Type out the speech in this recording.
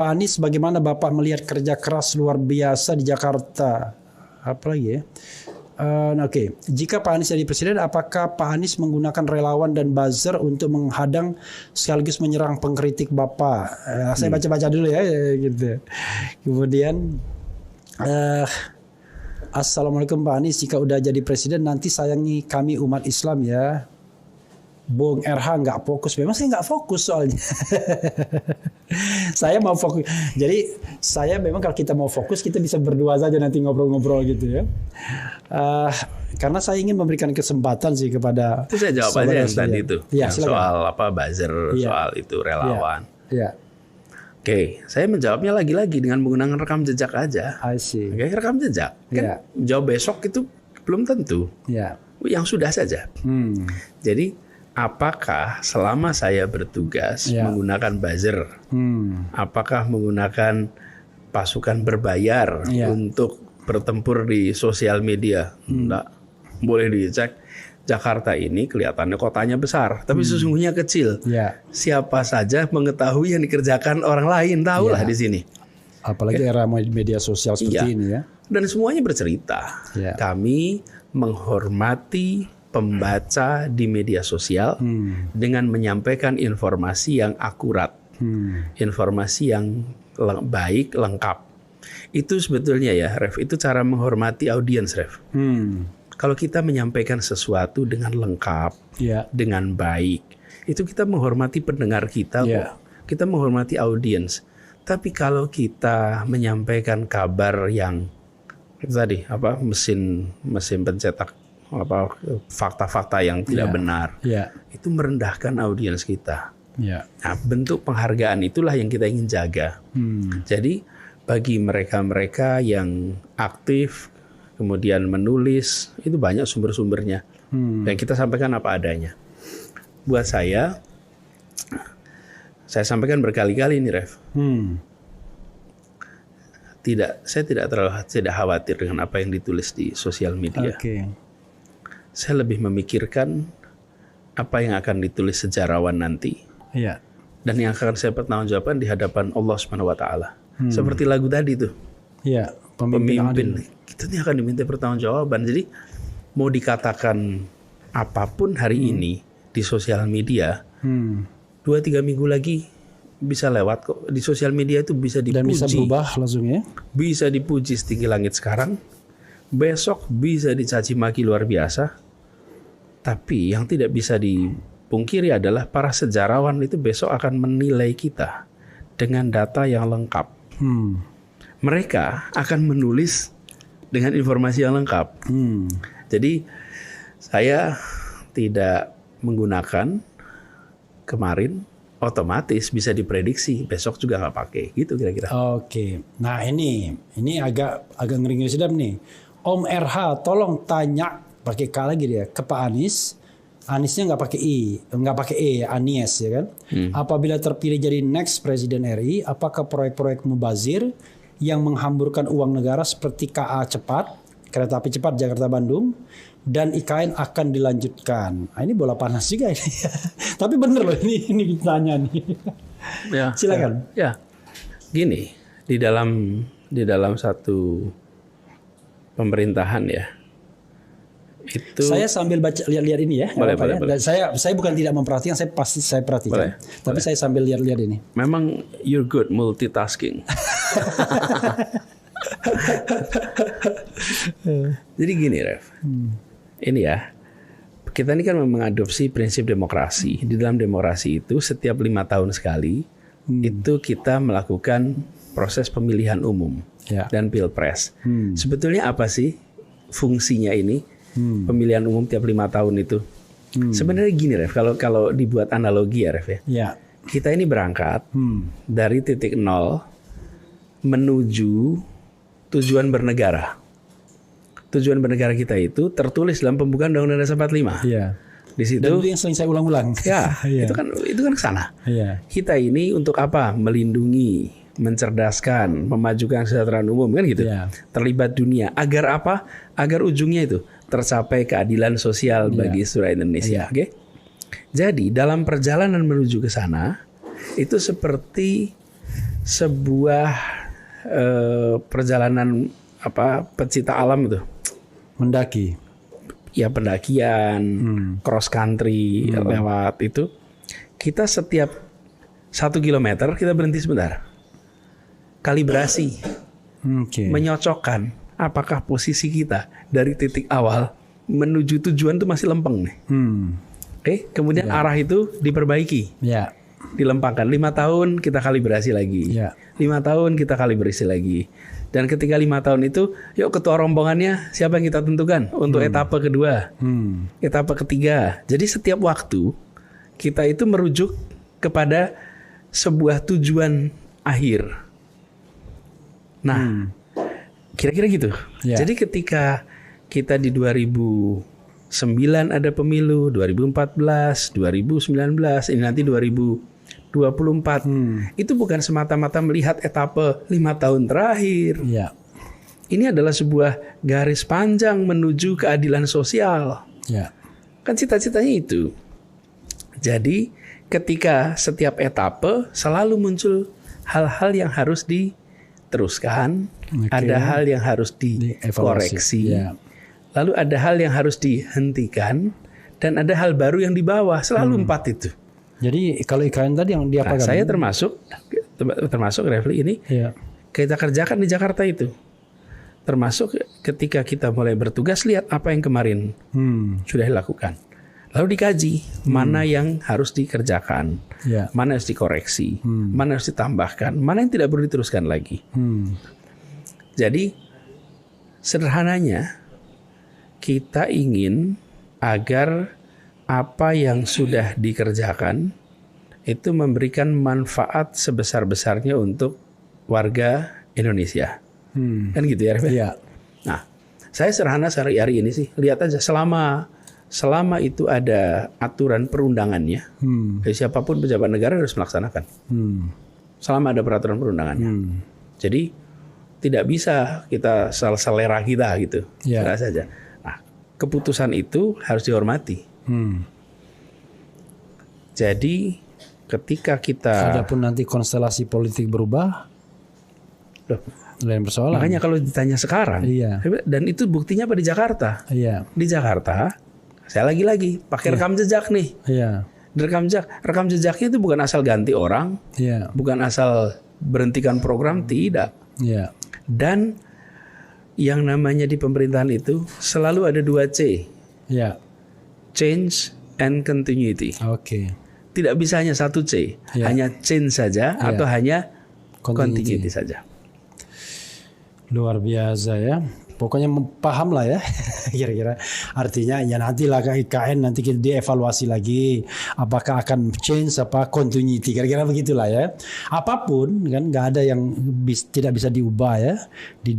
Pak Anies, bagaimana Bapak melihat kerja keras luar biasa di Jakarta? Apa lagi ya? Oke. Jika Pak Anies jadi presiden, apakah Pak Anies menggunakan relawan dan buzzer untuk menghadang sekaligus menyerang pengkritik Bapak? Saya baca-baca dulu ya, gitu. Kemudian, Assalamualaikum Pak Anies, jika udah jadi presiden nanti sayangi kami umat Islam ya. Bung RH nggak fokus, memang saya nggak fokus soalnya. Saya mau fokus. Jadi saya memang kalau kita mau fokus kita bisa berdua saja nanti ngobrol-ngobrol gitu ya. Karena saya ingin memberikan kesempatan sih kepada. Itu saya jawab aja yang tadi itu, ya, yang soal apa buzzer, soal itu relawan. Ya. Oke, saya menjawabnya lagi-lagi dengan menggunakan rekam jejak aja. I see. Oke, rekam jejak. Kan jawab besok itu belum tentu. Ya. Yang sudah saja. Jadi apakah selama saya bertugas menggunakan buzzer, apakah menggunakan pasukan berbayar untuk bertempur di sosial media? Enggak. Boleh dicek. Jakarta ini kelihatannya kotanya besar, tapi sesungguhnya kecil. Siapa saja mengetahui yang dikerjakan orang lain, tahulah di sini. Apalagi era media sosial seperti ini ya. Dan semuanya bercerita. Kami menghormati pembaca di media sosial dengan menyampaikan informasi yang akurat, informasi yang baik, lengkap. Itu sebetulnya ya, Ref, itu cara menghormati audiens, Ref. Kalau kita menyampaikan sesuatu dengan lengkap, dengan baik, itu kita menghormati pendengar kita, kita menghormati audiens. Tapi kalau kita menyampaikan kabar yang tadi mesin pencetak fakta-fakta yang tidak benar, itu merendahkan audiens kita. Nah, bentuk penghargaan itulah yang kita ingin jaga. Jadi bagi mereka-mereka yang aktif kemudian menulis, itu banyak sumber-sumbernya. Dan kita sampaikan apa adanya. Buat saya sampaikan berkali-kali ini, Ref. Saya tidak khawatir dengan apa yang ditulis di sosial media. Saya lebih memikirkan apa yang akan ditulis sejarawan nanti. Dan yang akan saya pertanggungjawabkan di hadapan Allah Subhanahu wa taala. Seperti lagu tadi tuh. Pemimpin itu akan diminta pertanggungjawaban. Jadi mau dikatakan apapun hari ini di sosial media, 2-3 minggu lagi bisa lewat kok. Di sosial media itu bisa dipuji. Dan bisa berubah langsung ya. Bisa dipuji setinggi langit sekarang, besok bisa dicaci maki luar biasa. Tapi yang tidak bisa dipungkiri adalah para sejarawan itu besok akan menilai kita dengan data yang lengkap. Mereka akan menulis dengan informasi yang lengkap. Jadi saya tidak menggunakan kemarin, otomatis bisa diprediksi besok juga nggak pakai, gitu kira-kira. Oke. Nah ini agak ngeri-ngeri sedap nih. Om RH, tolong tanya pakai K lagi dia ke Pak Anies. Aniesnya nggak pakai I, nggak pakai E, Anies ya kan. Apabila terpilih jadi next presiden RI, apakah proyek-proyek mubazir yang menghamburkan uang negara seperti KA cepat, kereta api cepat Jakarta-Bandung, dan IKN akan dilanjutkan? Nah, ini bola panas juga ini. Tapi bener loh ini ditanya nih. Silakan. Gini, di dalam satu pemerintahan ya. Itu saya sambil baca lihat ini ya. Boleh. Dan saya bukan tidak memperhatikan, saya pasti saya perhatikan. Tapi saya sambil lihat ini. Memang you're good multitasking. Jadi gini, Ref. Ini ya. Kita ini kan mengadopsi prinsip demokrasi. Di dalam demokrasi itu setiap 5 tahun sekali itu kita melakukan proses pemilihan umum dan pilpres. Sebetulnya apa sih fungsinya ini? Pemilihan umum tiap 5 tahun itu. Sebenarnya gini, Ref, kalau dibuat analogi ya, Ref ya. Kita ini berangkat dari titik 0 menuju tujuan bernegara. Tujuan bernegara kita itu tertulis dalam pembukaan Undang-Undang Dasar 45. Di situ. Dan itu yang sering saya ulang-ulang. Itu kan ke sana. Kita ini untuk apa? Melindungi, mencerdaskan, memajukan kesejahteraan umum kan gitu. Terlibat dunia. Agar apa? Agar ujungnya itu tercapai keadilan sosial bagi seluruh Indonesia. Oke? Jadi dalam perjalanan menuju ke sana itu seperti sebuah perjalanan pecinta alam itu. Mendaki. Ya pendakian, cross country lewat itu. Kita setiap 1 kilometer kita berhenti sebentar. Kalibrasi. Menyocokkan apakah posisi kita dari titik awal menuju tujuan itu masih lempeng nih. Kemudian arah itu diperbaiki. Dilempangkan 5 tahun kita kalibrasi lagi. 5 tahun kita kalibrasi lagi. Dan ketika 5 tahun itu, yuk ketua rombongannya siapa yang kita tentukan untuk etapa kedua, etapa ketiga. Jadi setiap waktu kita itu merujuk kepada sebuah tujuan akhir. Nah, kira-kira gitu. Jadi ketika kita di 2009 ada pemilu, 2014, 2019, ini nanti 2024. Itu bukan semata-mata melihat etapa 5 tahun terakhir. Ini adalah sebuah garis panjang menuju keadilan sosial. Kan cita-citanya itu. Jadi ketika setiap etapa selalu muncul hal-hal yang harus diteruskan, ada hal yang harus dikoreksi, lalu ada hal yang harus dihentikan, dan ada hal baru yang dibawa. Selalu 4 itu. Jadi kalau IKN tadi yang diapakan? Saya termasuk Refli ini kita kerjakan di Jakarta itu. Termasuk ketika kita mulai bertugas, lihat apa yang kemarin sudah dilakukan. Lalu dikaji mana yang harus dikerjakan, mana harus dikoreksi, mana harus ditambahkan, mana yang tidak perlu diteruskan lagi. Jadi sederhananya kita ingin agar apa yang sudah dikerjakan itu memberikan manfaat sebesar-besarnya untuk warga Indonesia. Kan gitu ya, Ref? Nah, saya sederhana hari ini sih, lihat aja selama itu ada aturan perundangannya, siapapun pejabat negara harus melaksanakan. Selama ada peraturan perundangannya. Jadi tidak bisa kita selera kita gitu, selera saja. Nah, keputusan itu harus dihormati. Jadi ketika kita adapun nanti konstelasi politik berubah, lain persoalan. Makanya kalau ditanya sekarang, dan itu buktinya apa di Jakarta? Di Jakarta, saya lagi pakai rekam jejak nih. Rekam jejaknya itu bukan asal ganti orang, bukan asal berhentikan program, tidak. Dan yang namanya di pemerintahan itu selalu ada 2C. Change and continuity. Tidak bisa hanya 1C, hanya change saja atau hanya continuity saja. Luar biasa ya. Pokoknya paham lah ya. Kira-kira artinya ya nantilah IKN nanti kita dievaluasi lagi apakah akan change apa continuity. Kira-kira begitulah ya. Apapun kan nggak ada yang tidak bisa diubah ya di dunia.